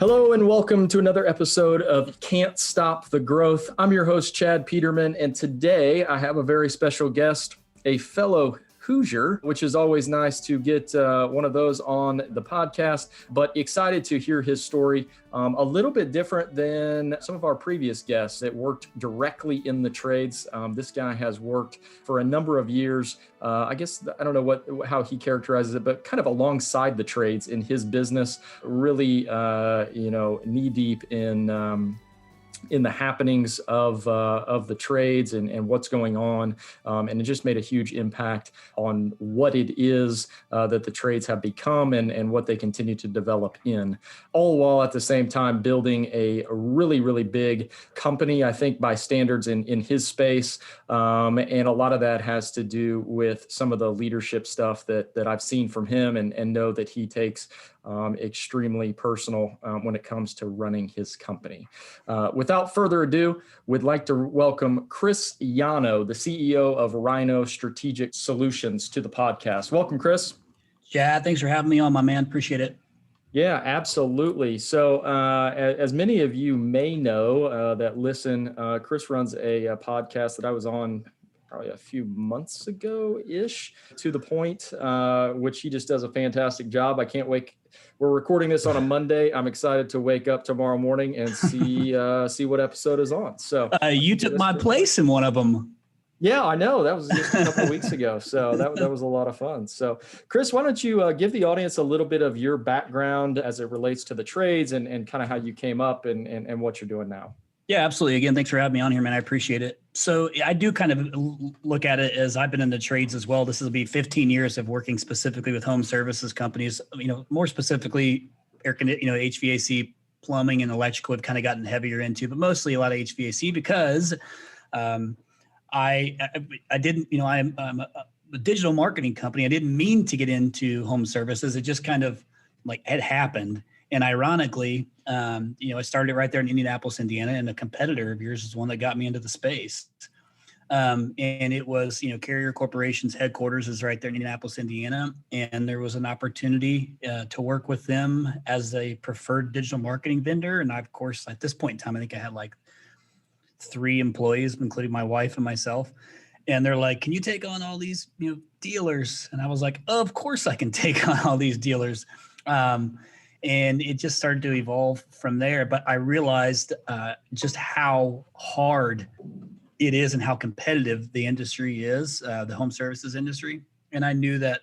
Hello and welcome to another episode of Can't Stop the Growth. I'm your host, Chad Peterman, and today I have a very special guest, a fellow Hoosier, which is always nice to get one of those on the podcast, but excited to hear his story. A little bit different than some of our previous guests that worked directly in the trades. This guy has worked for a number of years. I guess, I don't know how he characterizes it, but kind of alongside the trades in his business, really, knee deep in the happenings of the trades and what's going on. And it just made a huge impact on what it is that the trades have become and what they continue to develop in, all while at the same time building a really, really big company, I think by standards in his space. And a lot of that has to do with some of the leadership stuff that I've seen from him and know that he takes extremely personal when it comes to running his company. Without further ado, we'd like to welcome Chris Yano, the CEO of RYNO Strategic Solutions, to the podcast. Welcome, Chris. Chad, thanks for having me on, my man. Appreciate it. Yeah, absolutely. So as many of you may know that listen, Chris runs a podcast that I was on probably a few months ago-ish, To The Point, which he just does a fantastic job. I can't wait. We're recording this on a Monday. I'm excited to wake up tomorrow morning and see what episode is on. So you took my place in one of them. Yeah, I know. That was just a couple of weeks ago. So that was a lot of fun. So Chris, why don't you give the audience a little bit of your background as it relates to the trades and kind of how you came up and what you're doing now? Yeah, absolutely. Again, thanks for having me on here, man. I appreciate it. So I do kind of look at it as I've been in the trades as well. This will be 15 years of working specifically with home services companies, more specifically HVAC, plumbing and electrical have kind of gotten heavier into, but mostly a lot of HVAC because I didn't, I'm a digital marketing company. I didn't mean to get into home services. It just kind of like it happened. And ironically, I started right there in Indianapolis, Indiana, and a competitor of yours is one that got me into the space. And it was, Carrier Corporation's headquarters is right there in Indianapolis, Indiana. And there was an opportunity to work with them as a preferred digital marketing vendor. And I, of course, at this point in time, I think I had like 3 employees, including my wife and myself. And they're like, can you take on all these, dealers? And I was like, of course I can take on all these dealers. And it just started to evolve from there. But I realized just how hard it is and how competitive the industry is, the home services industry. And I knew that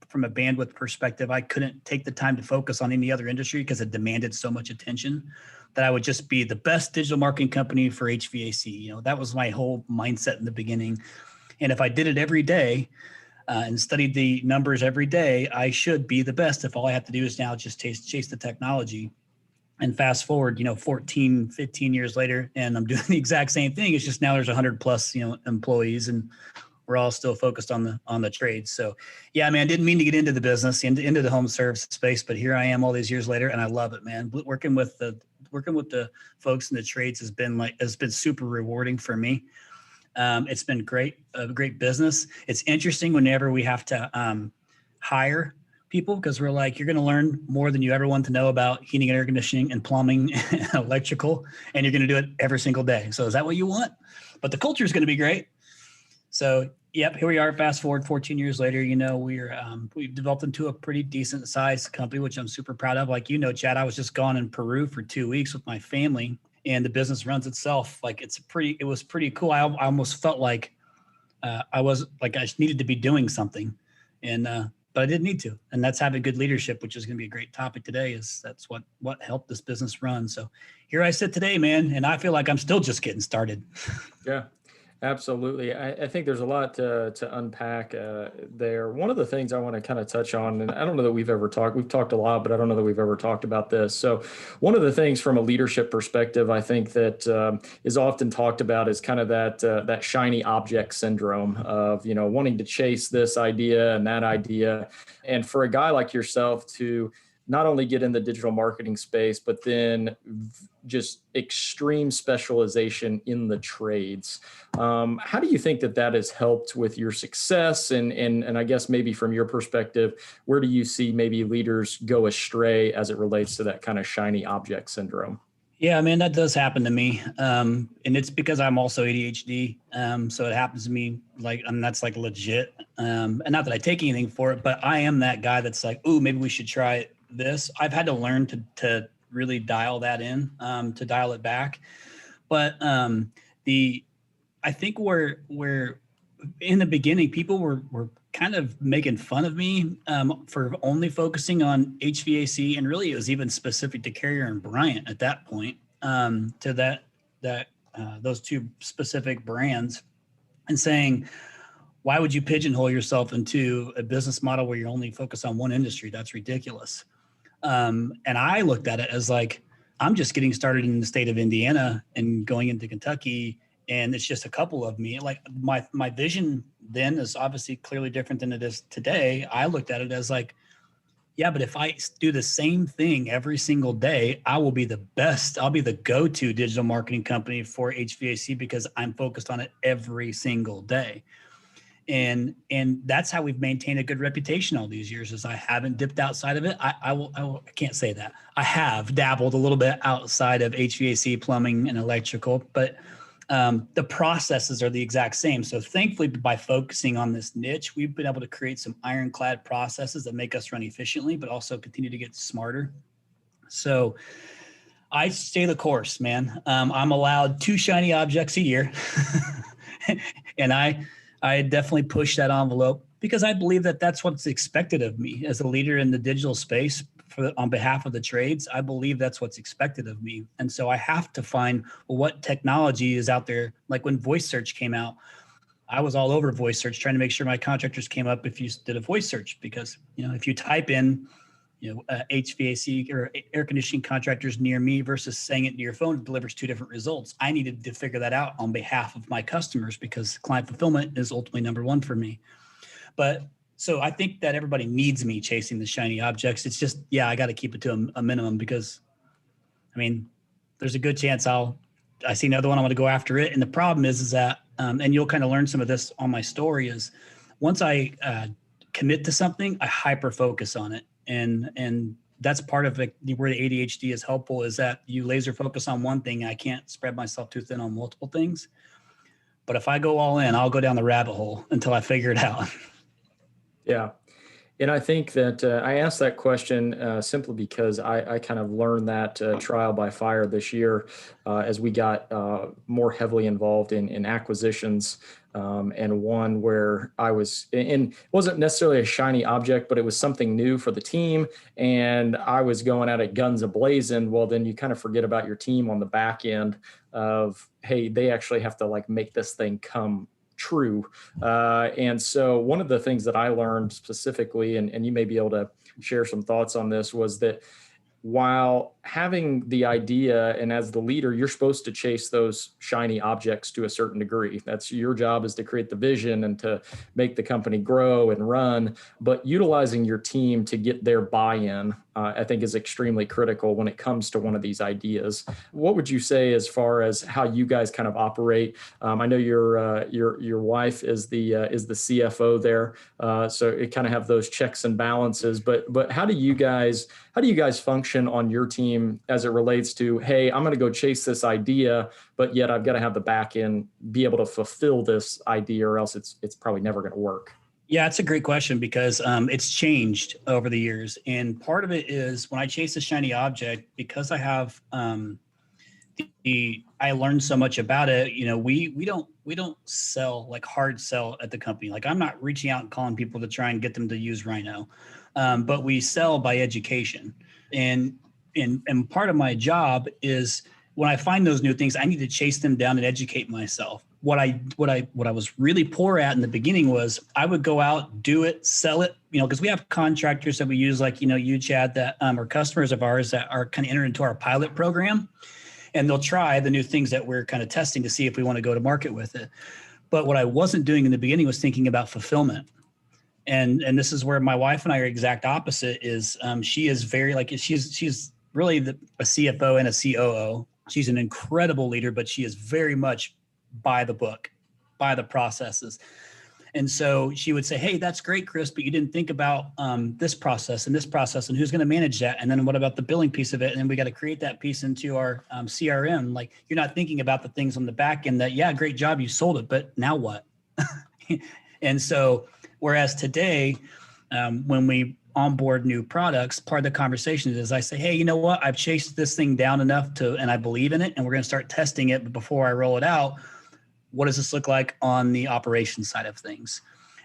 from a bandwidth perspective, I couldn't take the time to focus on any other industry because it demanded so much attention that I would just be the best digital marketing company for HVAC. That was my whole mindset in the beginning. And if I did it every day, and studied the numbers every day, I should be the best if all I have to do is now just chase the technology. And fast forward, 14, 15 years later, and I'm doing the exact same thing. It's just now there's 100 plus, employees, and we're all still focused on the trades. So yeah, man, I didn't mean to get into the business, into the home service space, but here I am all these years later, and I love it, man. Working with the folks in the trades has been super rewarding for me. It's been great, a great business. It's interesting whenever we have to hire people because we're like, you're going to learn more than you ever want to know about heating and air conditioning and plumbing and electrical, and you're going to do it every single day. So is that what you want? But the culture is going to be great. So yep, here we are. Fast forward 14 years later, we've developed into a pretty decent sized company, which I'm super proud of. Like, Chad, I was just gone in Peru for 2 weeks with my family. And the business runs itself. Like it was pretty cool. I almost felt like I just needed to be doing something, but I didn't need to. And that's having good leadership, which is going to be a great topic today. That's what helped this business run. So here I sit today, man, and I feel like I'm still just getting started. Yeah. Absolutely. I think there's a lot to unpack there. One of the things I want to kind of touch on, and I don't know that we've talked a lot, but I don't know that we've ever talked about this. So one of the things from a leadership perspective, I think that is often talked about is kind of that shiny object syndrome of, wanting to chase this idea and that idea. And for a guy like yourself to not only get in the digital marketing space, but then just extreme specialization in the trades. How do you think that that has helped with your success? And I guess maybe from your perspective, where do you see maybe leaders go astray as it relates to that kind of shiny object syndrome? Yeah, man, that does happen to me. And it's because I'm also ADHD. So it happens to me that's like legit. And not that I take anything for it, but I am that guy that's like, ooh, maybe we should try this. I've had to learn to really dial that in, to dial it back. But I think where in the beginning, people were kind of making fun of me for only focusing on HVAC, and really it was even specific to Carrier and Bryant at that point, to those two specific brands, and saying, why would you pigeonhole yourself into a business model where you're only focused on one industry? That's ridiculous. And I looked at it as like, I'm just getting started in the state of Indiana and going into Kentucky, and it's just a couple of me. Like my vision then is obviously clearly different than it is today. I looked at it as like, yeah, but if I do the same thing every single day, I will be the best. I'll be the go-to digital marketing company for HVAC because I'm focused on it every single day. And that's how we've maintained a good reputation all these years, is I haven't dipped outside of it. I can't say that. I have dabbled a little bit outside of HVAC, plumbing, and electrical, but the processes are the exact same. So thankfully, by focusing on this niche, we've been able to create some ironclad processes that make us run efficiently, but also continue to get smarter. So I stay the course, man. I'm allowed 2 shiny objects a year. And I definitely push that envelope because I believe that that's what's expected of me as a leader in the digital space on behalf of the trades. I believe that's what's expected of me. And so I have to find what technology is out there. Like when voice search came out, I was all over voice search, trying to make sure my contractors came up if you did a voice search, because, if you type in, HVAC or air conditioning contractors near me versus saying it to your phone, it delivers 2 different results. I needed to figure that out on behalf of my customers because client fulfillment is ultimately number 1 for me. But so I think that everybody needs me chasing the shiny objects. It's just, I got to keep it to a minimum because, there's a good chance I see another one, I'm going to go after it. And the problem is that, and you'll kind of learn some of this on my story, is once I commit to something, I hyper focus on it. And that's part of it, where the ADHD is helpful, is that you laser focus on one thing. I can't spread myself too thin on multiple things. But if I go all in, I'll go down the rabbit hole until I figure it out. Yeah. And I think that I asked that question simply because I kind of learned that trial by fire this year as we got more heavily involved in acquisitions, and one where I was in, it wasn't necessarily a shiny object, but it was something new for the team. And I was going at it guns a-blazing. Well, then you kind of forget about your team on the back end of, hey, they actually have to make this thing come true. And so one of the things that I learned specifically, and you may be able to share some thoughts on this, was that while having the idea, and as the leader, you're supposed to chase those shiny objects to a certain degree. That's your job, is to create the vision and to make the company grow and run. But utilizing your team to get their buy-in, I think, is extremely critical when it comes to one of these ideas. What would you say as far as how you guys kind of operate? I know your wife is the CFO there, so it kind of have those checks and balances. But how do you guys function on your team as it relates to, hey, I'm going to go chase this idea, but yet I've got to have the back end be able to fulfill this idea, or else it's probably never going to work? Yeah, it's a great question because it's changed over the years. And part of it is when I chase a shiny object, because I have I learned so much about it. We don't sell, like hard sell at the company. Like I'm not reaching out and calling people to try and get them to use RYNO, but we sell by education. And part of my job is when I find those new things, I need to chase them down and educate myself. What I was really poor at in the beginning was I would go out, do it, sell it, because we have contractors that we use, like, you, Chad, that are customers of ours that are kind of entered into our pilot program, and they'll try the new things that we're kind of testing to see if we want to go to market with it. But what I wasn't doing in the beginning was thinking about fulfillment. And this is where my wife and I are exact opposite. Is she is very like she's really a CFO and a COO. She's an incredible leader, but she is very much by the book, by the processes. And so she would say, hey, that's great, Chris, but you didn't think about this process and who's going to manage that. And then what about the billing piece of it? And then we got to create that piece into our CRM. Like, you're not thinking about the things on the back end that, yeah, great job, you sold it, but now what? And so, whereas today, when we onboard new products, part of the conversation is I say, hey, you know what? I've chased this thing down enough and I believe in it, and we're going to start testing it. But before I roll it out, what does this look like on the operations side of things?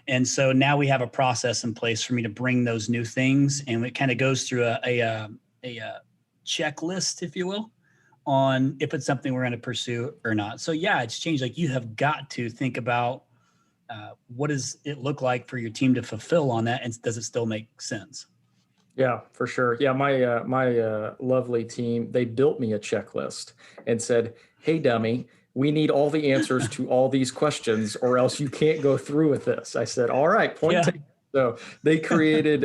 And so now we have a process in place for me to bring those new things. And it kind of goes through a checklist, if you will, on if it's something we're going to pursue or not. So yeah, it's changed. Like, you have got to think about what does it look like for your team to fulfill on that? And does it still make sense? Yeah, for sure. Yeah, my lovely team, they built me a checklist and said, hey, dummy, we need all the answers to all these questions or else you can't go through with this. I said, all right, point taken. So they created,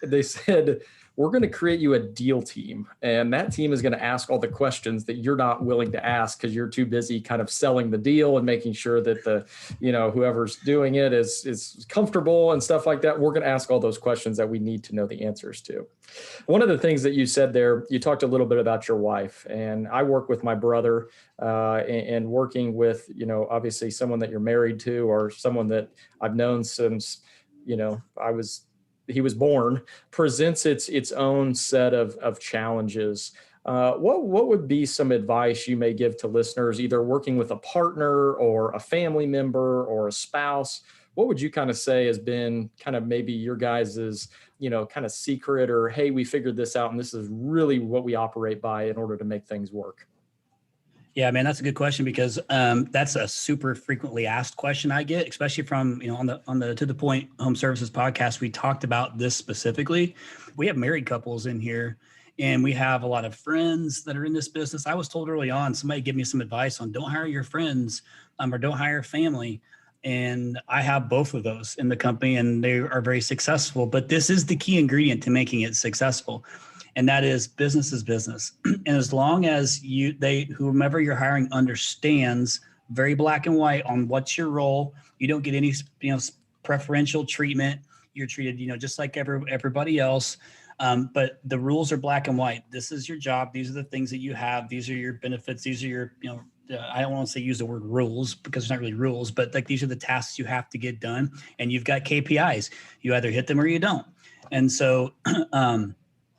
they said, we're going to create you a deal team. And that team is going to ask all the questions that you're not willing to ask because you're too busy kind of selling the deal and making sure that whoever's doing it is comfortable and stuff like that. We're going to ask all those questions that we need to know the answers to. One of the things that you said there, you talked a little bit about your wife, and I work with my brother and working with, obviously someone that you're married to or someone that I've known since, he was born, presents its own set of challenges. What would be some advice you may give to listeners, either working with a partner or a family member or a spouse? What would you kind of say has been kind of maybe your guys's, kind of secret, or, hey, we figured this out and this is really what we operate by in order to make things work? Yeah, man, that's a good question because that's a super frequently asked question I get, especially from, on the To The Point Home Services podcast. We talked about this specifically. We have married couples in here, and we have a lot of friends that are in this business. I was told early on, somebody give me some advice on don't hire your friends or don't hire family. And I have both of those in the company, and they are very successful. But this is the key ingredient to making it successful. And that is business is business. And as long as whomever you're hiring understands very black and white on what's your role, you don't get any, preferential treatment. You're treated, just like everybody else. But the rules are black and white. This is your job. These are the things that you have. These are your benefits. These are your, I don't want to say use the word rules because it's not really rules, but like these are the tasks you have to get done. And you've got KPIs. You either hit them or you don't. And so,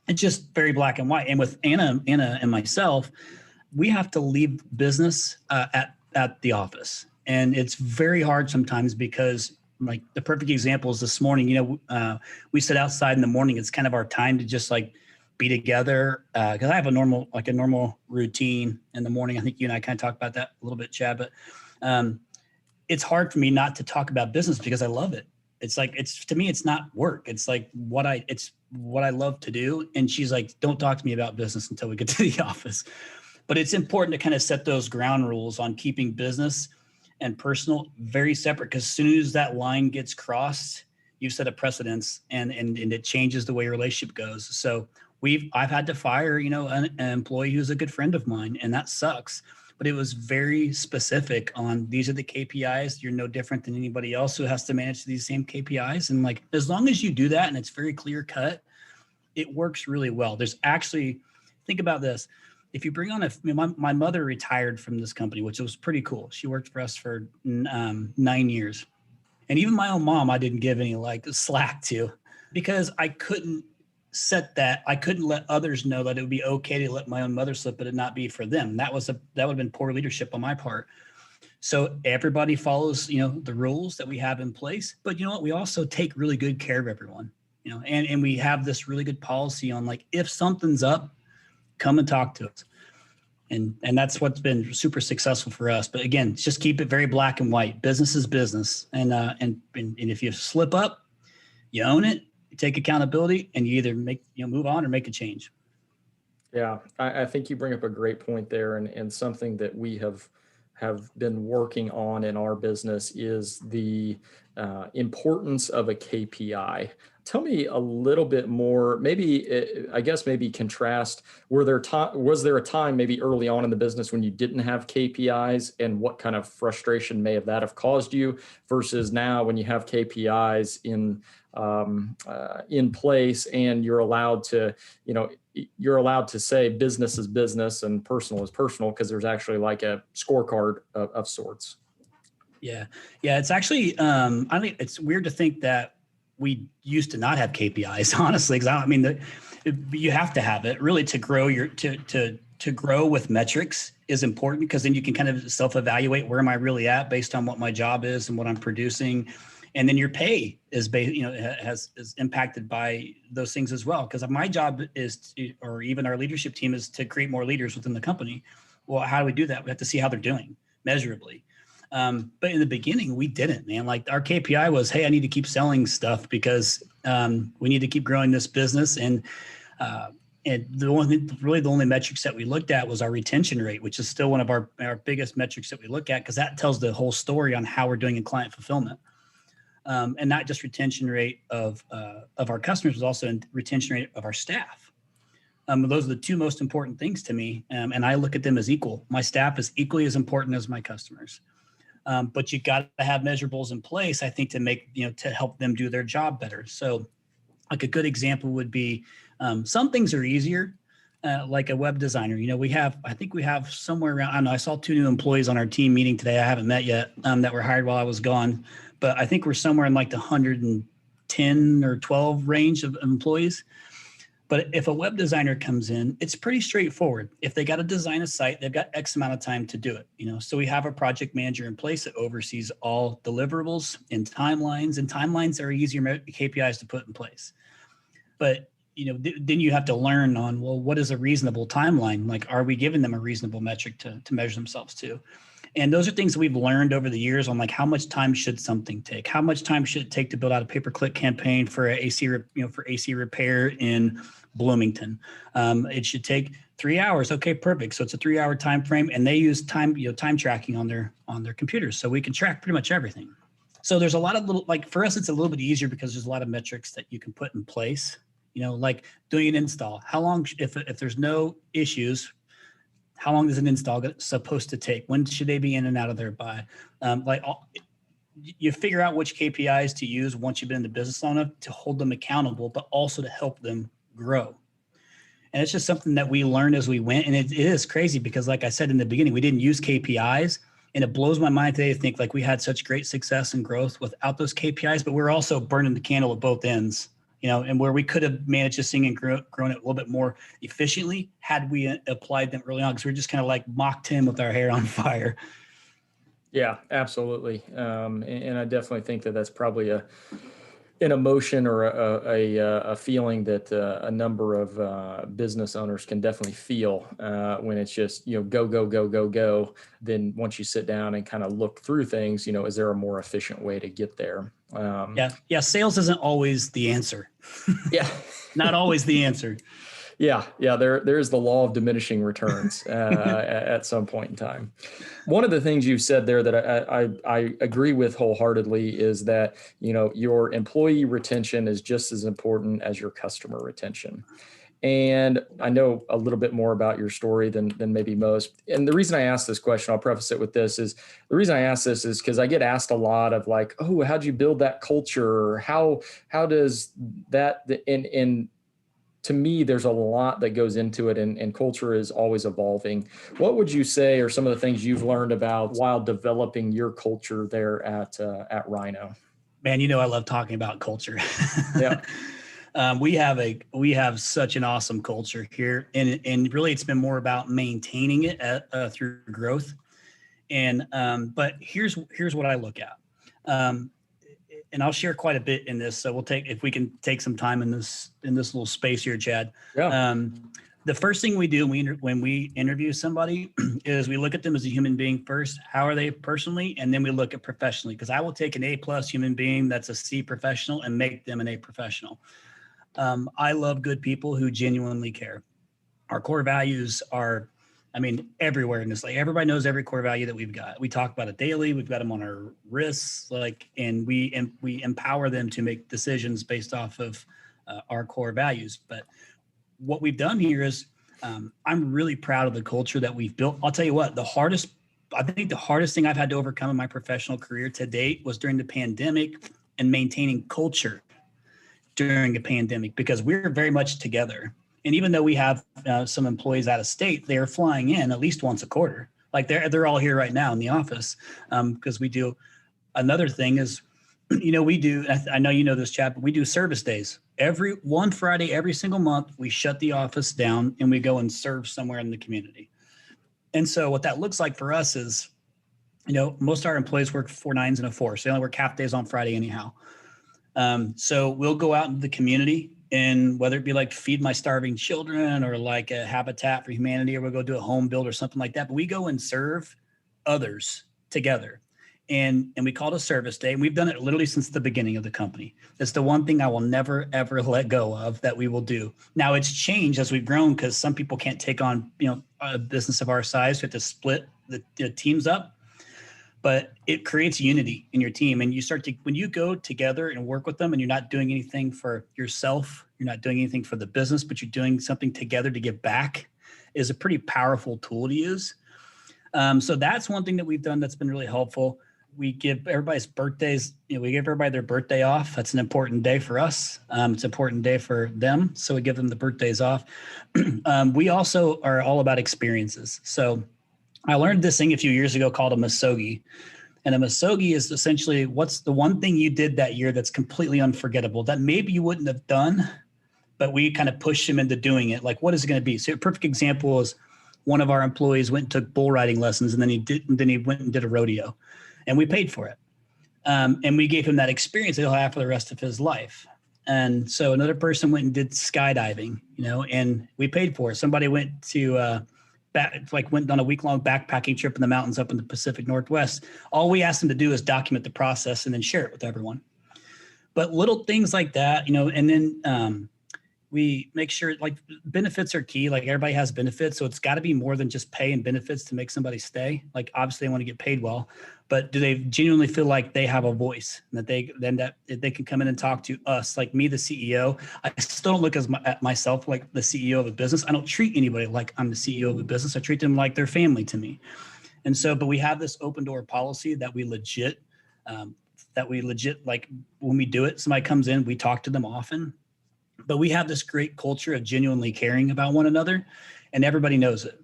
it's just very black and white. And with Anna and myself, we have to leave business at the office. And it's very hard sometimes because, like, the perfect example is this morning, we sit outside in the morning. It's kind of our time to just like be together. Because I have a normal routine in the morning. I think you and I kind of talked about that a little bit, Chad, but it's hard for me not to talk about business because I love it. It's like, to me, it's not work. It's like it's what I love to do. And she's like, don't talk to me about business until we get to the office. But it's important to kind of set those ground rules on keeping business and personal very separate, because as soon as that line gets crossed, you've set a precedence and it changes the way your relationship goes. So I've had to fire, an employee who's a good friend of mine, and that sucks. But it was very specific on these are the KPIs. You're no different than anybody else who has to manage these same KPIs. And like, as long as you do that and it's very clear cut, it works really well. There's actually, think about this. If you bring on my mother retired from this company, which was pretty cool. She worked for us for 9 years. And even my own mom, I didn't give any slack to, because I couldn't I couldn't let others know that it would be okay to let my own mother slip, but it not be for them. That would have been poor leadership on my part. So everybody follows, the rules that we have in place, but you know what? We also take really good care of everyone, and we have this really good policy on, like, if something's up, come and talk to us. And that's what's been super successful for us. But again, just keep it very black and white. Business is business. And if you slip up, you own it. Take accountability, and you either move on or make a change. Yeah, I think you bring up a great point there, and something that we have have been working on in our business is the importance of a KPI. Tell me a little bit more, maybe, I guess maybe contrast, was there a time maybe early on in the business when you didn't have KPIs, and what kind of frustration may that have caused you, versus now when you have KPIs in place and you're allowed to say business is business and personal is personal, because there's actually like a scorecard of sorts. Yeah. It's actually, I think it's weird to think that we used to not have KPIs, honestly, because you have to have it really to grow to grow with metrics is important, because then you can kind of self-evaluate, where am I really at based on what my job is and what I'm producing. And then your pay is is impacted by those things as well. Because my job or even our leadership team, is to create more leaders within the company. Well, how do we do that? We have to see how they're doing measurably. But in the beginning, we didn't, man. Like, our KPI was, hey, I need to keep selling stuff because we need to keep growing this business. And the only metrics that we looked at was our retention rate, which is still one of our biggest metrics that we look at, because that tells the whole story on how we're doing in client fulfillment. And not just retention rate of our customers, but also retention rate of our staff. Those are the two most important things to me. And I look at them as equal. My staff is equally as important as my customers. But you got to have measurables in place, I think, to help them do their job better. So like a good example would be some things are easier, like a web designer. I think we have somewhere around, I don't know, I saw 2 new employees on our team meeting today. I haven't met yet, that were hired while I was gone. But I think we're somewhere in like the 110 or 12 range of employees. But if a web designer comes in, it's pretty straightforward. If they got to design a site, they've got X amount of time to do it. So we have a project manager in place that oversees all deliverables and timelines are easier KPIs to put in place. But then you have to learn on, well, what is a reasonable timeline? Like, are we giving them a reasonable metric to measure themselves to? And those are things that we've learned over the years on, like, how much time should something take? How much time should it take to build out a pay-per-click campaign for AC repair in Bloomington? It should take 3 hours. Okay, perfect. So it's a 3-hour time frame, and they use time tracking on their computers, so we can track pretty much everything. So there's a lot of for us, it's a little bit easier because there's a lot of metrics that you can put in place. Like doing an install. How long, if there's no issues, how long is an install supposed to take? When should they be in and out of there by? You figure out which KPIs to use once you've been in the business long enough to hold them accountable, but also to help them grow. And it's just something that we learned as we went. And it is crazy because, like I said in the beginning, we didn't use KPIs. And it blows my mind today to think like we had such great success and growth without those KPIs, but we're also burning the candle at both ends. And where we could have managed this thing and grown it a little bit more efficiently had we applied them early on, because we're just kind of like Mach 10 with our hair on fire. Yeah, absolutely. And I definitely think that's probably an emotion or a feeling that a number of business owners can definitely feel when it's just, go, go, go, go, go. Then once you sit down and kind of look through things, is there a more efficient way to get there? Yeah. Sales isn't always the answer. Yeah. Not always the answer. Yeah. There's the law of diminishing returns at some point in time. One of the things you said there that I agree with wholeheartedly is that, your employee retention is just as important as your customer retention. And I know a little bit more about your story than maybe most. And the reason I ask this question, I'll preface it with this, is the reason I ask this is because I get asked a lot of like, oh, how'd you build that culture? Or how does that, and to me, there's a lot that goes into it, and culture is always evolving. What would you say are some of the things you've learned about while developing your culture there at RYNO? Man, I love talking about culture. Yeah. We have such an awesome culture here, and really it's been more about maintaining it through growth. And but here's what I look at, and I'll share quite a bit in this. So if we can take some time in this little space here, Chad. Yeah. The first thing we do when we interview somebody is we look at them as a human being first. How are they personally? And then we look at professionally, because I will take an A+ human being that's a C professional and make them an A professional. I love good people who genuinely care. Our core values are I mean, everywhere in this, like everybody knows every core value that we've got. We talk about it daily. We've got them on our wrists, like, and we empower them to make decisions based off of our core values. But what we've done here is, I'm really proud of the culture that we've built. I'll tell you what, I think the hardest thing I've had to overcome in my professional career to date was during the pandemic and maintaining culture during a pandemic, because we're very much together. And even though we have some employees out of state, they are flying in at least once a quarter. Like they're all here right now in the office, because we do. Another thing is, we do, I know you know this, Chad, but we do service days. Every one Friday, every single month, we shut the office down and we go and serve somewhere in the community. And so what that looks like for us is, most of our employees work 4 9s and a 4. So they only work half days on Friday anyhow. So we'll go out into the community, and whether it be like Feed My Starving Children or like a Habitat for Humanity, or we'll go do a home build or something like that. But we go and serve others together. And we call it a service day. And we've done it literally since the beginning of the company. It's the one thing I will never, ever let go of that we will do. Now it's changed as we've grown, because some people can't take on, a business of our size. We have to split the teams up. But it creates unity in your team. And when you go together and work with them, and you're not doing anything for yourself, you're not doing anything for the business, but you're doing something together to give back, is a pretty powerful tool to use. So that's one thing that we've done that's been really helpful. We give everybody's birthdays, we give everybody their birthday off. That's an important day for us. It's an important day for them. So we give them the birthdays off. We also are all about experiences. So I learned this thing a few years ago called a misogi. And a misogi is essentially, what's the one thing you did that year that's completely unforgettable that maybe you wouldn't have done, but we kind of pushed him into doing it. Like, what is it going to be? So a perfect example is one of our employees went and took bull riding lessons, and then he went and did a rodeo, and we paid for it. And we gave him that experience that he'll have for the rest of his life. And so another person went and did skydiving, and we paid for it. Somebody went to, went on a week-long backpacking trip in the mountains up in the Pacific Northwest. All we asked them to do is document the process and then share it with everyone. But little things like that, and then we make sure, like, benefits are key. Like, everybody has benefits, so it's got to be more than just pay and benefits to make somebody stay. Like, obviously they want to get paid well, but do they genuinely feel like they have a voice, and that they can come in and talk to us? Like me, the CEO, I still don't look at myself like the CEO of a business. I don't treat anybody like I'm the CEO of a business. I treat them like they're family to me. And so, but we have this open door policy that we legit, like, when we do it, somebody comes in, we talk to them often. But we have this great culture of genuinely caring about one another, and everybody knows it.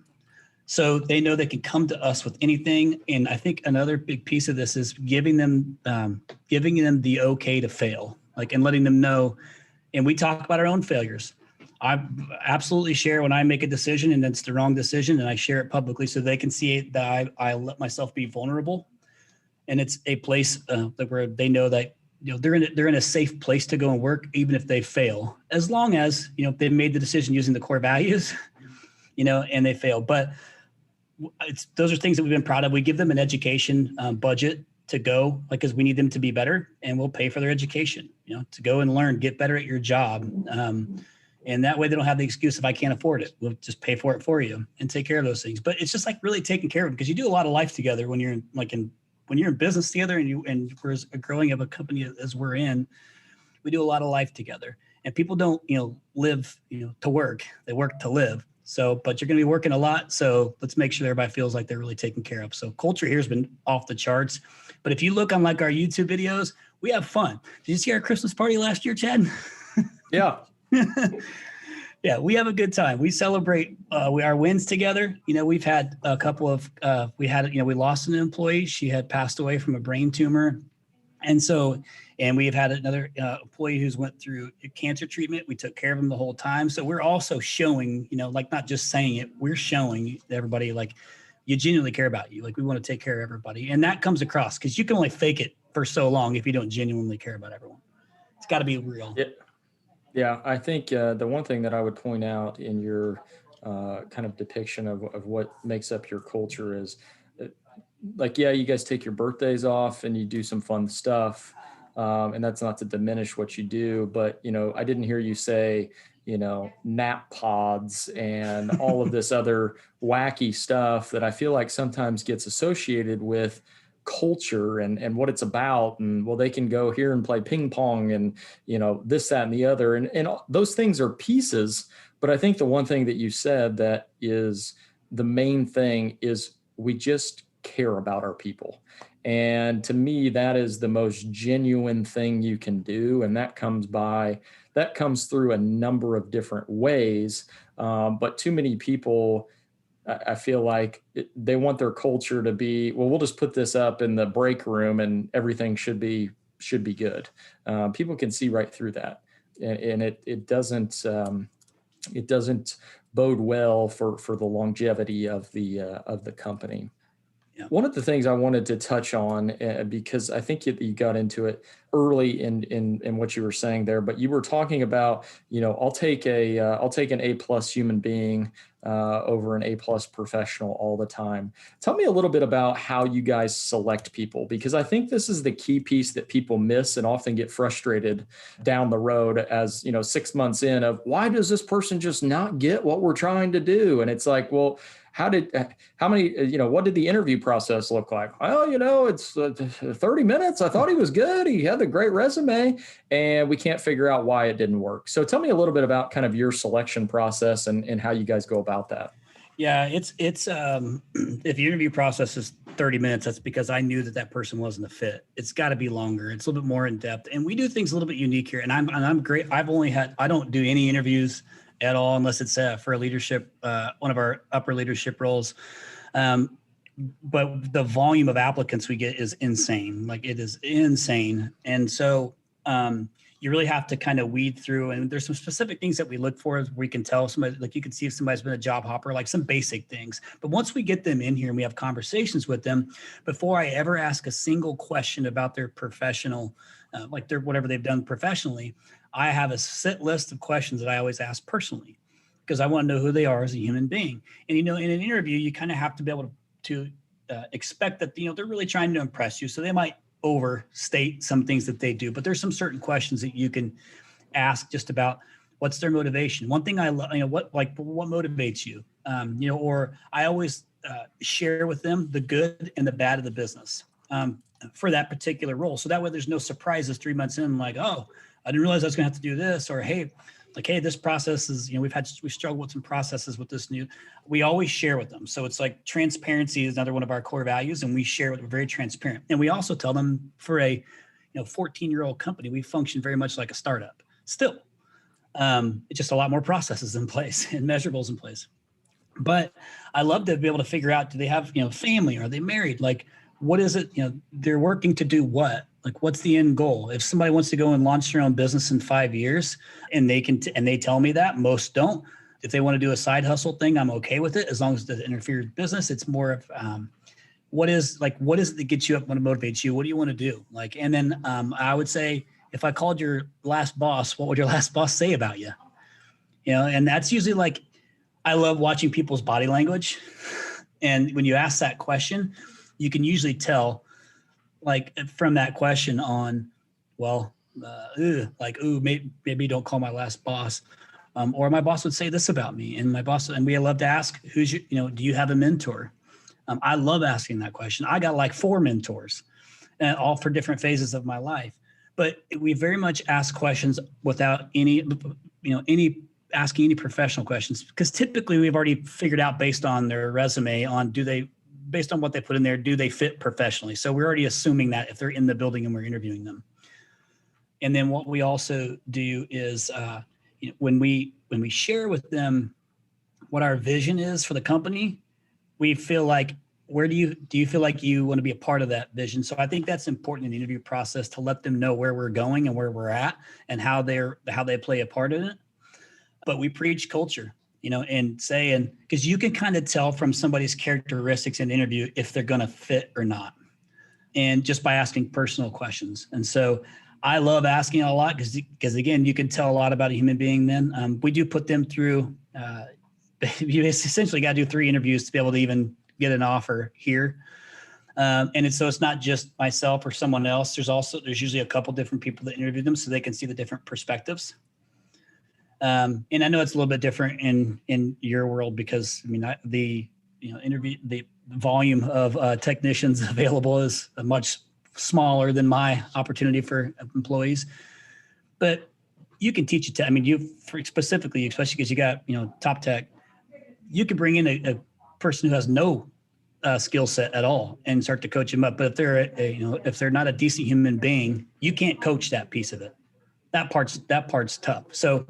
So they know they can come to us with anything. And I think another big piece of this is giving them the okay to fail, like, and letting them know. And we talk about our own failures. I absolutely share when I make a decision and it's the wrong decision, and I share it publicly so they can see it, that I let myself be vulnerable. And it's a place where they know that, they're in a safe place to go and work, even if they fail, as long as, they've made the decision using the core values, and they fail. But those are things that we've been proud of. We give them an education budget to go, like, because we need them to be better, and we'll pay for their education, to go and learn, get better at your job. And that way they don't have the excuse, if I can't afford it, we'll just pay for it for you and take care of those things. But it's just like really taking care of them, because you do a lot of life together when you're when you're in business together, and we're as growing of a company as we're in, we do a lot of life together. And people don't, live, to work. They work to live. So, but you're going to be working a lot. So let's make sure everybody feels like they're really taken care of. So culture here has been off the charts. But if you look on like our YouTube videos, we have fun. Did you see our Christmas party last year, Chad? Yeah. Yeah, we have a good time. We celebrate our wins together. We've had a couple of, we lost an employee. She had passed away from a brain tumor. And we've had another employee who's went through cancer treatment. We took care of him the whole time. So we're also showing, like, not just saying it, we're showing everybody, like, you genuinely care about you. Like, we want to take care of everybody. And that comes across, because you can only fake it for so long if you don't genuinely care about everyone. It's got to be real. Yeah, I think the one thing that I would point out in your kind of depiction of what makes up your culture is, like, yeah, you guys take your birthdays off and you do some fun stuff. And that's not to diminish what you do, but, I didn't hear you say, nap pods and all of this other wacky stuff that I feel like sometimes gets associated with culture and what it's about. And well, they can go here and play ping pong and, this, that, and the other. And those things are pieces. But I think the one thing that you said that is the main thing is we just care about our people. And to me, that is the most genuine thing you can do. And that comes through a number of different ways. But too many people, I feel like they want their culture to be, well, we'll just put this up in the break room and everything should be good. People can see right through that. And it doesn't bode well for the longevity of the company. Yeah. One of the things I wanted to touch on, because I think you got into it early in what you were saying there, but you were talking about, I'll take an A+ human being over an A+ professional all the time. Tell me a little bit about how you guys select people, because I think this is the key piece that people miss and often get frustrated down the road as, 6 months in of why does this person just not get what we're trying to do? And it's like, well, what did the interview process look like? Well, it's 30 minutes. I thought he was good. He had a great resume, and we can't figure out why it didn't work. So tell me a little bit about kind of your selection process and how you guys go about that. Yeah, it's if the interview process is 30 minutes, that's because I knew that person wasn't a fit. It's got to be longer. It's a little bit more in depth, and we do things a little bit unique here. And I'm great. I don't do any interviews at all unless it's for a leadership, one of our upper leadership roles. But the volume of applicants we get is insane. Like, it is insane. And so you really have to kind of weed through, and there's some specific things that we look for where we can tell somebody, like you can see if somebody's been a job hopper, like some basic things. But once we get them in here and we have conversations with them, before I ever ask a single question about their professional, whatever they've done professionally, I have a set list of questions that I always ask personally, because I want to know who they are as a human being. And, in an interview, you kind of have to be able to expect that, they're really trying to impress you. So they might overstate some things that they do, but there's some certain questions that you can ask just about what's their motivation. One thing I love, what motivates you? Or I always share with them the good and the bad of the business for that particular role. So that way there's no surprises 3 months in, like, oh, I didn't realize I was going to have to do this, or, hey, this process is, we struggled with some processes with this new, we always share with them. So it's like transparency is another one of our core values, and we share it. We're very transparent. And we also tell them, for a 14-year-old company, we function very much like a startup still. It's just a lot more processes in place and measurables in place. But I love to be able to figure out, do they have, family? Are they married? Like, what is it, they're working to do what? Like, what's the end goal? If somebody wants to go and launch their own business in 5 years, and they can, and they tell me that, most don't. If they want to do a side hustle thing, I'm okay with it, as long as it doesn't interfere with business. It's more of what is it that gets you up, what motivates you? What do you want to do? Like, and then I would say, if I called your last boss, what would your last boss say about you? And that's usually, like, I love watching people's body language. And when you ask that question, you can usually tell, like, from that question on, well, maybe don't call my last boss. Or my boss would say this about me, and we love to ask, do you have a mentor? I love asking that question. I got like 4 mentors, and all for different phases of my life. But we very much ask questions without asking any professional questions, because typically we've already figured out, based on their resume, based on what they put in there, do they fit professionally? So we're already assuming that if they're in the building and we're interviewing them. And then what we also do is, when we share with them what our vision is for the company, we feel like, where do you feel like you want to be a part of that vision? So I think that's important in the interview process, to let them know where we're going and where we're at and how they play a part in it. But we preach culture, because you can kind of tell from somebody's characteristics in the interview if they're going to fit or not, and just by asking personal questions. And so I love asking a lot, because again, you can tell a lot about a human being. Then we do put them through, you essentially got to do 3 interviews to be able to even get an offer here. And it's not just myself or someone else. There's usually a couple different people that interview them, so they can see the different perspectives. And I know it's a little bit different in your world because the volume of technicians available is much smaller than my opportunity for employees. But you can teach it to, specifically, especially because you got, top tech, you can bring in a person who has no skill set at all and start to coach them up. But if they're not a decent human being, you can't coach that piece of it. That part's tough. So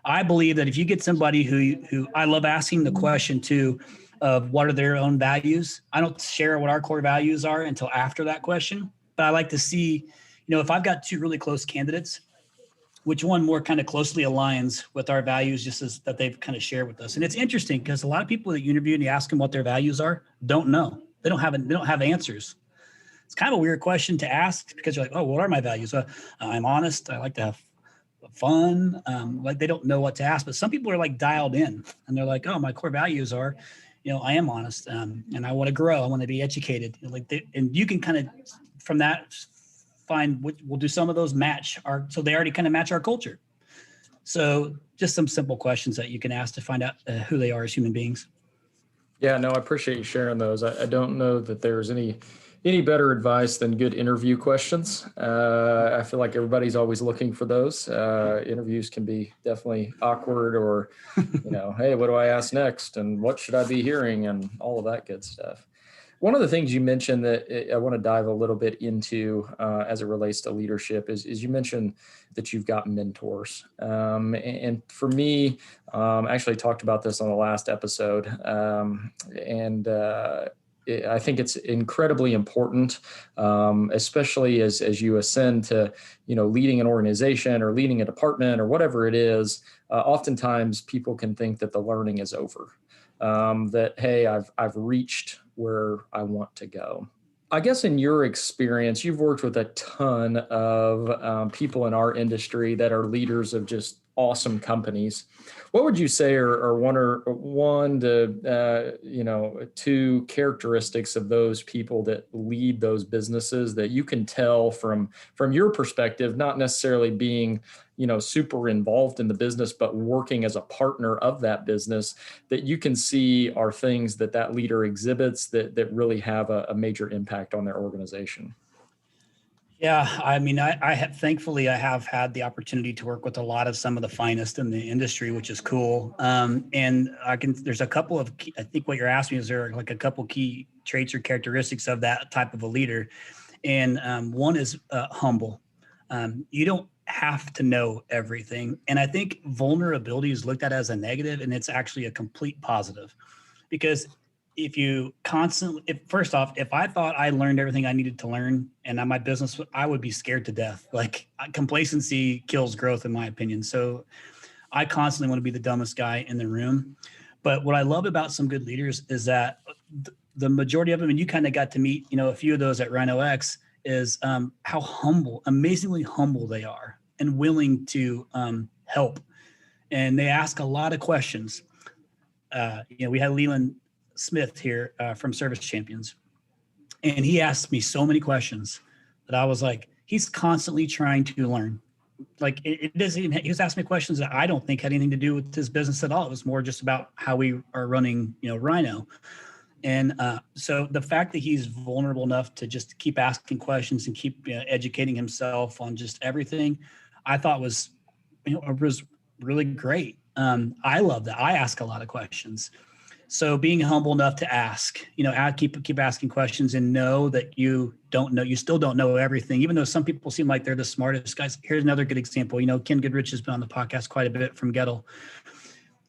I believe that if you get somebody who I love asking the question too of what are their own values. I don't share what our core values are until after that question, but I like to see, if I've got two really close candidates, which one more kind of closely aligns with our values just as that they've kind of shared with us. And it's interesting because a lot of people that you interview and you ask them what their values are, don't know. They don't have answers. It's kind of a weird question to ask because you're like, oh, what are my values? I'm honest. I like to have fun. Like they don't know what to ask, but some people are like dialed in and they're like, oh, my core values are, I am honest and I want to grow. I want to be educated. And you can kind of, from that, find we'll do some of those so they already kind of match our culture. So just some simple questions that you can ask to find out who they are as human beings. Yeah, no, I appreciate you sharing those. I don't know that there's any better advice than good interview questions. I feel like everybody's always looking for those. Interviews can be definitely awkward or, hey, what do I ask next? And what should I be hearing? And all of that good stuff. One of the things you mentioned that I want to dive a little bit into as it relates to leadership is you mentioned that you've got mentors. And for me, I actually talked about this on the last episode. I think it's incredibly important, especially as you ascend to, leading an organization or leading a department or whatever it is. Oftentimes people can think that the learning is over. That, hey, I've reached where I want to go. I guess in your experience, you've worked with a ton of people in our industry that are leaders of just awesome companies. What would you say are one to two characteristics of those people that lead those businesses that you can tell from your perspective, not necessarily being super involved in the business, but working as a partner of that business, that you can see are things that leader exhibits that really have a major impact on their organization? Yeah, thankfully I have had the opportunity to work with a lot of some of the finest in the industry, which is cool. And there's a couple of, I think what you're asking is there like a couple key traits or characteristics of that type of a leader. And one is humble. You don't have to know everything. And I think vulnerability is looked at as a negative, and it's actually a complete positive. Because if I thought I learned everything I needed to learn and my business, I would be scared to death. Like complacency kills growth, in my opinion. So I constantly want to be the dumbest guy in the room. But what I love about some good leaders is that the majority of them, and you kind of got to meet, a few of those at RYNO X, is how amazingly humble they are and willing to help. And they ask a lot of questions. We had Leland Smith here from Service Champions, and he asked me so many questions that I was like, he's constantly trying to learn. Like he was asking me questions that I don't think had anything to do with his business at all. It was more just about how we are running, RYNO. And so the fact that he's vulnerable enough to just keep asking questions and keep educating himself on just everything, I thought was really great. I love that. I ask a lot of questions. So being humble enough to ask, keep asking questions and know that you don't know, you still don't know everything, even though some people seem like they're the smartest guys. Here's another good example. Ken Goodrich has been on the podcast quite a bit from Gettle.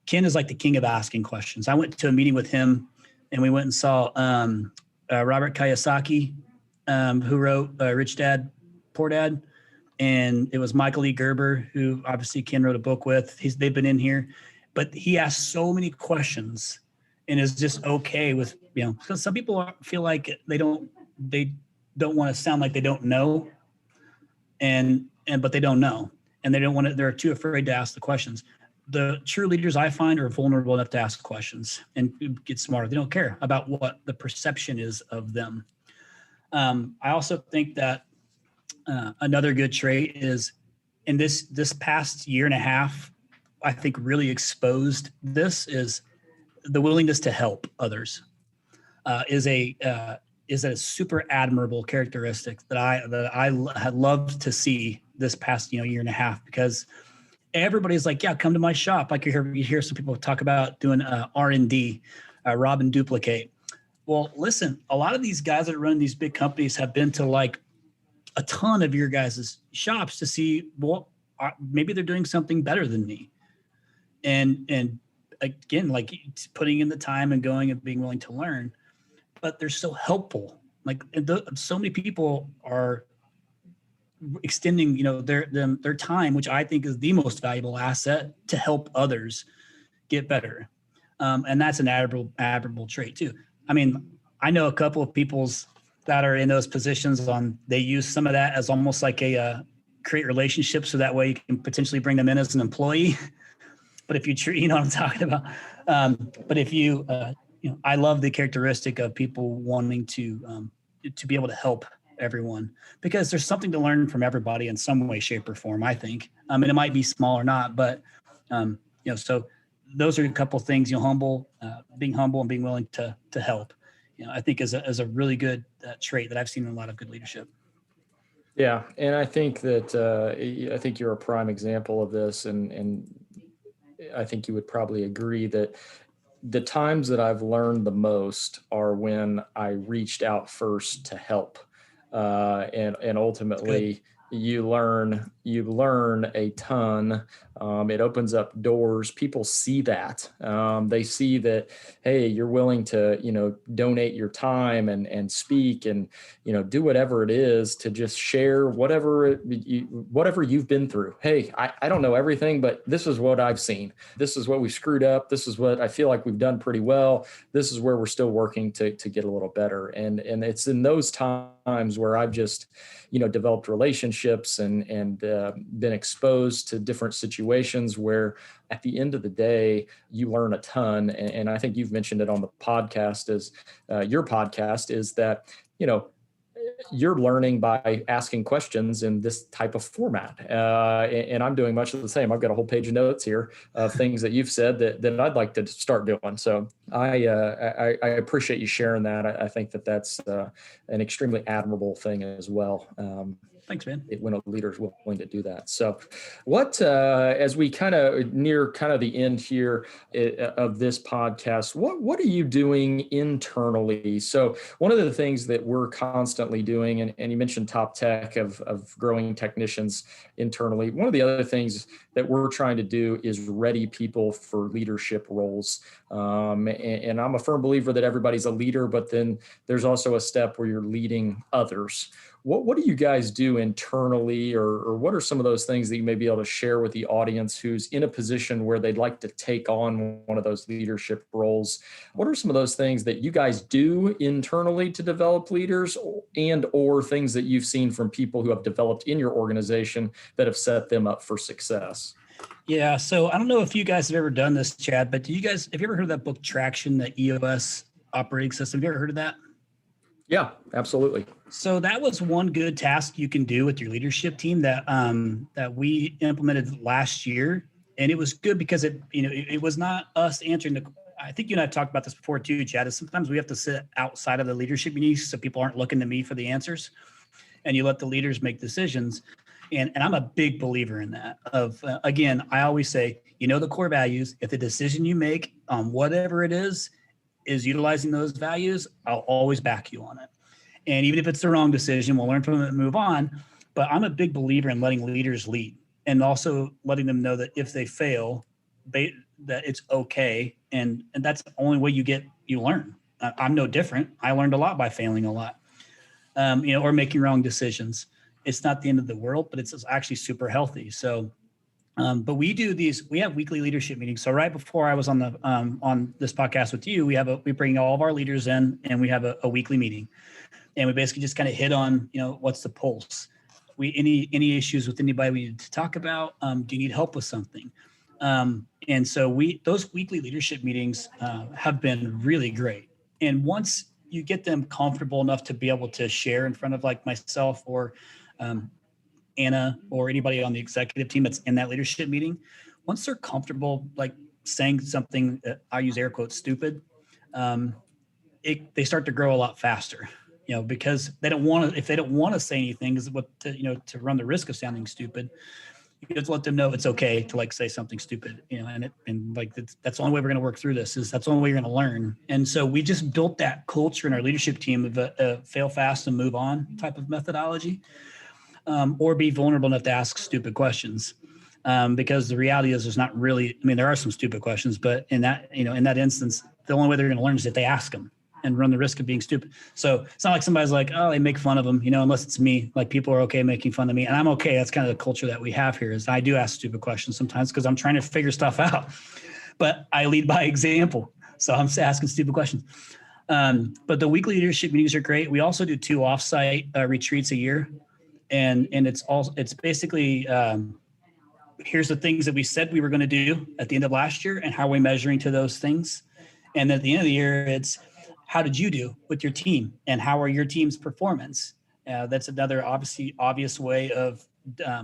Ken is like the king of asking questions. I went to a meeting with him and we went and saw Robert Kiyosaki, who wrote Rich Dad, Poor Dad. And it was Michael E. Gerber, who obviously Ken wrote a book with. They've been in here, but he asked so many questions and is just okay with, because some people feel like they don't want to sound like they don't know, but they don't know, and they don't want to. They're too afraid to ask the questions. The true leaders I find are vulnerable enough to ask questions and get smarter. They don't care about what the perception is of them. I also think that another good trait is in this past year and a half, I think really exposed this is the willingness to help others is a super admirable characteristic that I had loved to see this past year and a half, because everybody's like, yeah, come to my shop. Like you hear some people talk about doing R&D, rob and duplicate. Well, listen, a lot of these guys that run these big companies have been to like a ton of your guys' shops to see, well, maybe they're doing something better than me. And again, like putting in the time and going and being willing to learn, but they're so helpful. Like so many people are extending, their time, which I think is the most valuable asset to help others get better. And that's an admirable trait too. I mean, I know a couple of peoples that are in those positions they use some of that as almost like a create relationships, so that way you can potentially bring them in as an employee. But if you treat, you know what I'm talking about. But if you, I love the characteristic of people wanting to be able to help everyone, because there's something to learn from everybody in some way, shape, or form, I think. It might be small or not, but so those are a couple of things. Being humble and being willing to help. I think is a really good trait that I've seen in a lot of good leadership. Yeah, and I think that I think you're a prime example of this, and I think you would probably agree that the times that I've learned the most are when I reached out first to help, and ultimately you learn a ton. It opens up doors. People see that. They see that, hey, you're willing to, donate your time and speak and, do whatever it is to just share whatever you've been through. Hey, I don't know everything, but this is what I've seen. This is what we screwed up. This is what I feel like we've done pretty well. This is where we're still working to get a little better. And it's in those times where I've just, developed relationships and been exposed to different situations where at the end of the day, you learn a ton. And I think you've mentioned it on the podcast your podcast is that, you're learning by asking questions in this type of format. And I'm doing much of the same. I've got a whole page of notes here of things that you've said that I'd like to start doing. So I appreciate you sharing that. I think that's an extremely admirable thing as well. Thanks, man. When a leader's willing to do that. So what, as we kind of near kind of the end here of this podcast, what are you doing internally? So one of the things that we're constantly doing, and you mentioned top tech of growing technicians internally. One of the other things that we're trying to do is ready people for leadership roles. And I'm a firm believer that everybody's a leader, but then there's also a step where you're leading others. What do you guys do internally, or what are some of those things that you may be able to share with the audience who's in a position where they'd like to take on one of those leadership roles? What are some of those things that you guys do internally to develop leaders, or things that you've seen from people who have developed in your organization that have set them up for success? Yeah. So I don't know if you guys have ever done this, Chad, but have you ever heard of that book, Traction, the EOS operating system? Have you ever heard of that? Yeah, absolutely. So that was one good task you can do with your leadership team that we implemented last year, and it was good because it was not us answering I think you and I talked about this before too, Chad. Is sometimes we have to sit outside of the leadership meetings so people aren't looking to me for the answers, and you let the leaders make decisions. And I'm a big believer in that. Again, I always say, the core values. If the decision you make on whatever it is utilizing those values, I'll always back you on it. And even if it's the wrong decision, we'll learn from it and move on. But I'm a big believer in letting leaders lead, and also letting them know that if they fail, that it's okay. And that's the only way you learn. I'm no different. I learned a lot by failing a lot, or making wrong decisions. It's not the end of the world, but it's actually super healthy. So, but we have weekly leadership meetings. So right before I was on this podcast with you, we bring all of our leaders in, and we have a weekly meeting, and we basically just kind of hit on, what's the pulse? Any issues with anybody we need to talk about? Do you need help with something? And so those weekly leadership meetings have been really great. And once you get them comfortable enough to be able to share in front of like myself or Anna or anybody on the executive team that's in that leadership meeting, once they're comfortable, like saying something, I use air quotes, stupid, they start to grow a lot faster, because they don't want to, if they don't want to say anything, is what to run the risk of sounding stupid. You just let them know it's okay to like say something stupid, and that's the only way we're going to work through this. That's the only way you're going to learn. And so we just built that culture in our leadership team of a fail fast and move on type of methodology, or be vulnerable enough to ask stupid questions. Because the reality is there's not really, there are some stupid questions, but in that instance, the only way they're going to learn is if they ask them and run the risk of being stupid. So it's not like somebody's like, oh, they make fun of them, unless it's me. Like, people are okay making fun of me, and I'm okay. That's kind of the culture that we have here. Is I do ask stupid questions sometimes because I'm trying to figure stuff out, but I lead by example. So I'm asking stupid questions. But the weekly leadership meetings are great. We also do 2 offsite retreats a year, and it's basically here's the things that we said we were going to do at the end of last year, and how are we measuring to those things. And at the end of the year, it's how did you do with your team, and how are your team's performance? That's another obvious way of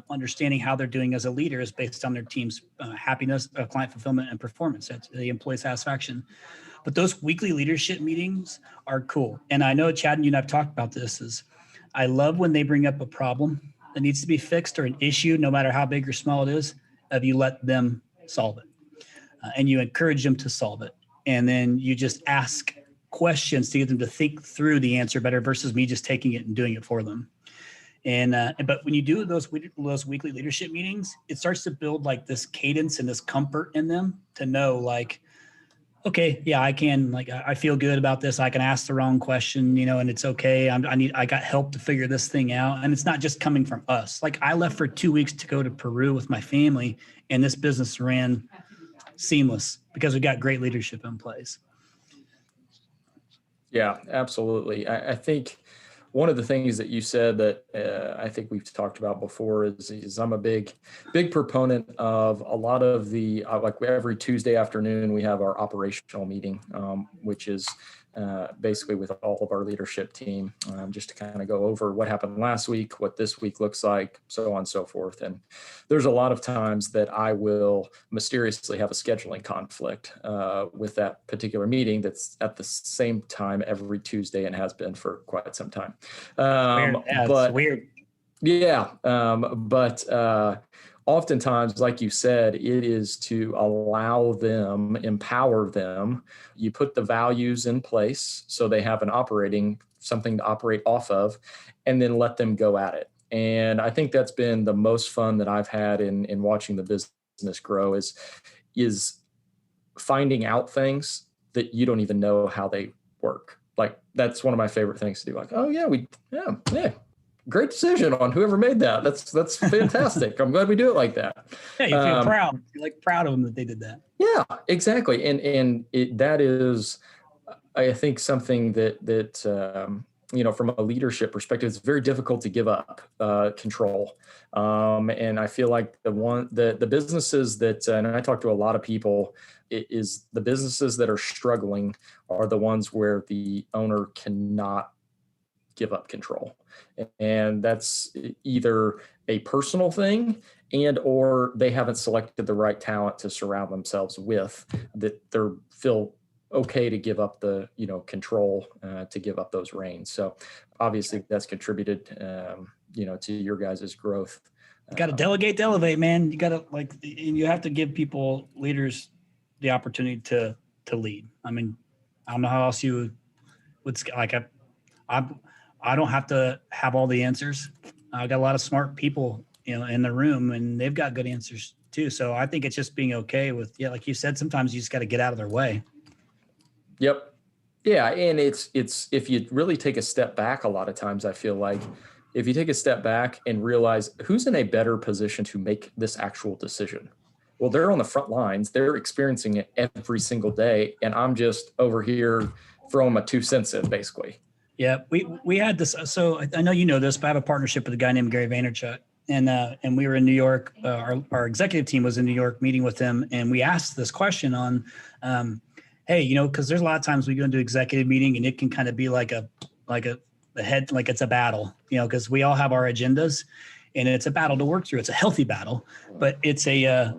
understanding how they're doing as a leader, is based on their team's happiness, client fulfillment, and performance. That's the employee satisfaction. But those weekly leadership meetings are cool. And I know, Chad, and you and I've talked about this, is I love when they bring up a problem that needs to be fixed, or an issue, no matter how big or small it is, of you let them solve it. And you encourage them to solve it. And then you just ask questions to get them to think through the answer better, versus me just taking it and doing it for them. And but when you do those weekly leadership meetings, it starts to build like this cadence and this comfort in them to know, like, okay, yeah, I can, like, I feel good about this. I can ask the wrong question, and it's okay. I got help to figure this thing out. And it's not just coming from us. Like, I left for 2 weeks to go to Peru with my family, and this business ran seamless because we got great leadership in place. Yeah, absolutely. I think one of the things that you said that I think we've talked about before is I'm a big proponent of a lot of the, like every Tuesday afternoon, we have our operational meeting, which is basically with all of our leadership team, just to kind of go over what happened last week, what this week looks like, so on and so forth. And there's a lot of times that I will mysteriously have a scheduling conflict with that particular meeting that's at the same time every Tuesday, and has been for quite some time. Weird. Yeah, but it's weird. Yeah, but oftentimes, like you said, it is to allow them, empower them. You put the values in place so they have something to operate off of, and then let them go at it. And I think that's been the most fun that I've had in watching the business grow, is finding out things that you don't even know how they work. Like, that's one of my favorite things to do. Like, oh yeah, yeah. Great decision on whoever made that. That's fantastic. I'm glad we do it like that. Yeah, you feel proud. You're like proud of them that they did that. Yeah, exactly. And that is, I think, something that from a leadership perspective, it's very difficult to give up control. And I feel like the businesses that, and I talk to a lot of people, is the businesses that are struggling are the ones where the owner cannot give up control. And that's either a personal thing, or they haven't selected the right talent to surround themselves with, that they feel okay to give up the control, to give up those reins. So obviously that's contributed to your guys' growth. You got to delegate to elevate, man. You got to you have to give leaders the opportunity to lead. I mean, I don't know how else you would, like, I don't have to have all the answers. I got a lot of smart people, in the room, and they've got good answers too. So I think it's just being okay with, like you said, sometimes you just got to get out of their way. Yep. Yeah. And it's, if you really take a step back, a lot of times I feel like if you take a step back and realize who's in a better position to make this actual decision. Well, they're on the front lines. They're experiencing it every single day. And I'm just over here throwing my 2 cents in, basically. Yeah, we had this. So I know you know this, but I have a partnership with a guy named Gary Vaynerchuk, and we were in New York. Our executive team was in New York meeting with him, and we asked this question on, hey, because there's a lot of times we go into executive meeting and it can kind of be like a head, like it's a battle, because we all have our agendas, and it's a battle to work through. It's a healthy battle, but it's a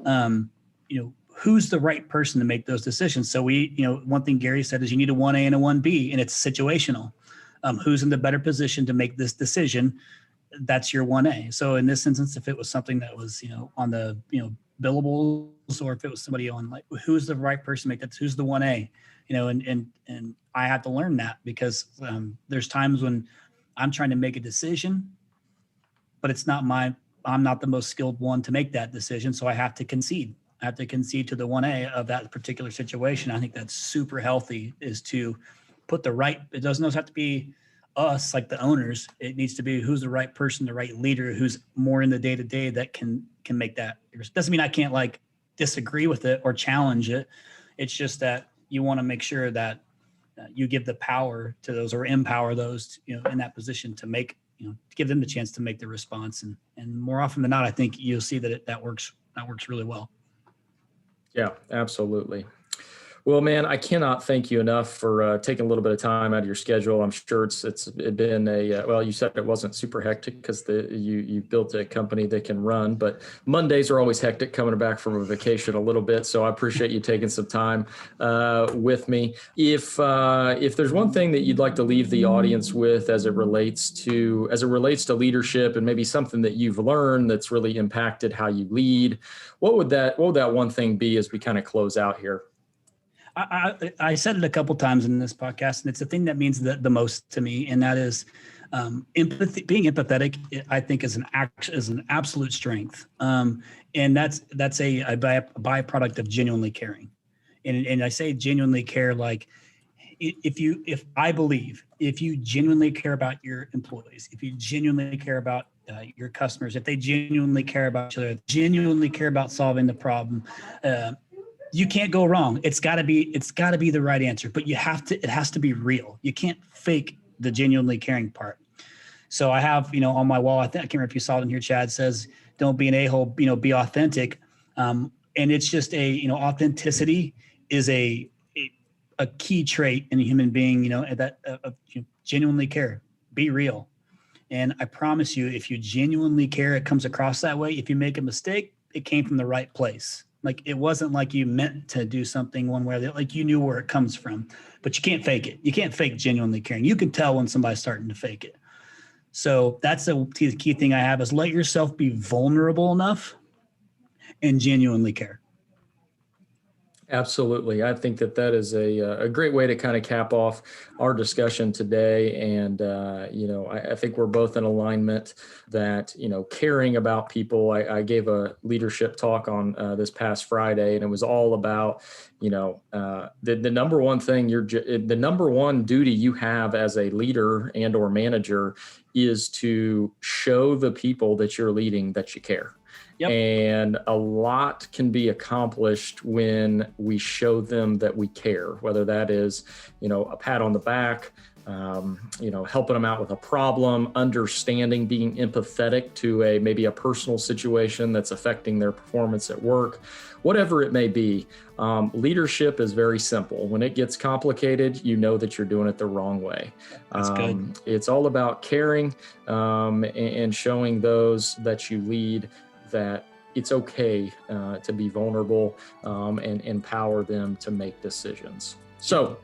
who's the right person to make those decisions. So one thing Gary said is you need a 1A and a 1B, and it's situational. Who's in the better position to make this decision? That's your 1A. So in this instance, if it was something that was, on the, billables, or if it was somebody on like, who's the right person to make that, who's the 1A, and I have to learn that because there's times when I'm trying to make a decision, but I'm not the most skilled one to make that decision. So I have to concede. I have to concede to the 1A of that particular situation. I think that's super healthy, is to put it doesn't have to be us, like the owners. It needs to be who's the right person, the right leader, who's more in the day-to-day that can make that. It doesn't mean I can't like disagree with it or challenge it. It's just that you want to make sure that you give the power to those, or empower those, in that position to make, give them the chance to make the response. And more often than not, I think you'll see that works really well. Yeah, absolutely. Well, man, I cannot thank you enough for taking a little bit of time out of your schedule. I'm sure it's been you said it wasn't super hectic because you built a company that can run, but Mondays are always hectic coming back from a vacation a little bit. So I appreciate you taking some time with me. If there's one thing that you'd like to leave the audience with as it relates to leadership, and maybe something that you've learned that's really impacted how you lead, what would that one thing be as we kind of close out here? I said it a couple times in this podcast, and it's the thing that means the most to me, and that is empathy. Being empathetic, I think, is an absolute strength, and that's a byproduct of genuinely caring. And I say genuinely care, like if you genuinely care about your employees, if you genuinely care about your customers, if they genuinely care about each other, genuinely care about solving the problem. You can't go wrong. It's got to be the right answer, but it has to be real. You can't fake the genuinely caring part. So I have, on my wall, I can't remember if you saw it in here, Chad, says, don't be an a-hole, be authentic. And it's just authenticity is a key trait in a human being, that genuinely care, be real. And I promise you, if you genuinely care, it comes across that way. If you make a mistake, it came from the right place. Like, it wasn't like you meant to do something one way or the other, like you knew where it comes from, but you can't fake it. You can't fake genuinely caring. You can tell when somebody's starting to fake it. So that's the key thing I have, is let yourself be vulnerable enough and genuinely care. Absolutely. I think that is a great way to kind of cap off our discussion today. And, I think we're both in alignment that, caring about people. I gave a leadership talk on this past Friday, and it was all about, the number one thing, the number one duty you have as a leader and or manager is to show the people that you're leading that you care. Yep. And a lot can be accomplished when we show them that we care, whether that is, a pat on the back, helping them out with a problem, understanding, being empathetic to maybe a personal situation that's affecting their performance at work, whatever it may be. Leadership is very simple. When it gets complicated, you know that you're doing it the wrong way. That's good. It's all about caring and showing those that you lead that it's okay to be vulnerable and empower them to make decisions. So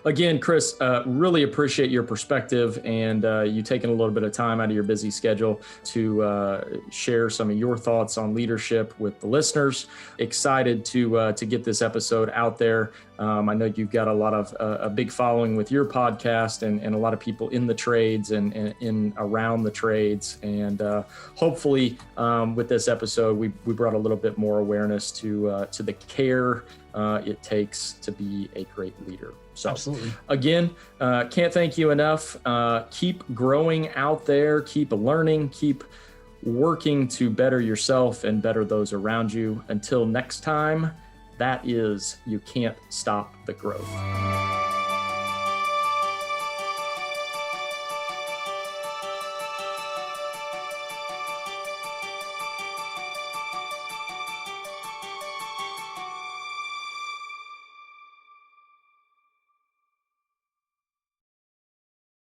again, Chris, really appreciate your perspective and you taking a little bit of time out of your busy schedule to share some of your thoughts on leadership with the listeners. Excited to get this episode out there. I know you've got a lot of a big following with your podcast and a lot of people in the trades and in around the trades. And hopefully with this episode, we brought a little bit more awareness to the care it takes to be a great leader. So absolutely. Again, can't thank you enough. Keep growing out there, keep learning, keep working to better yourself and better those around you. Until next time, that is, you can't stop the growth.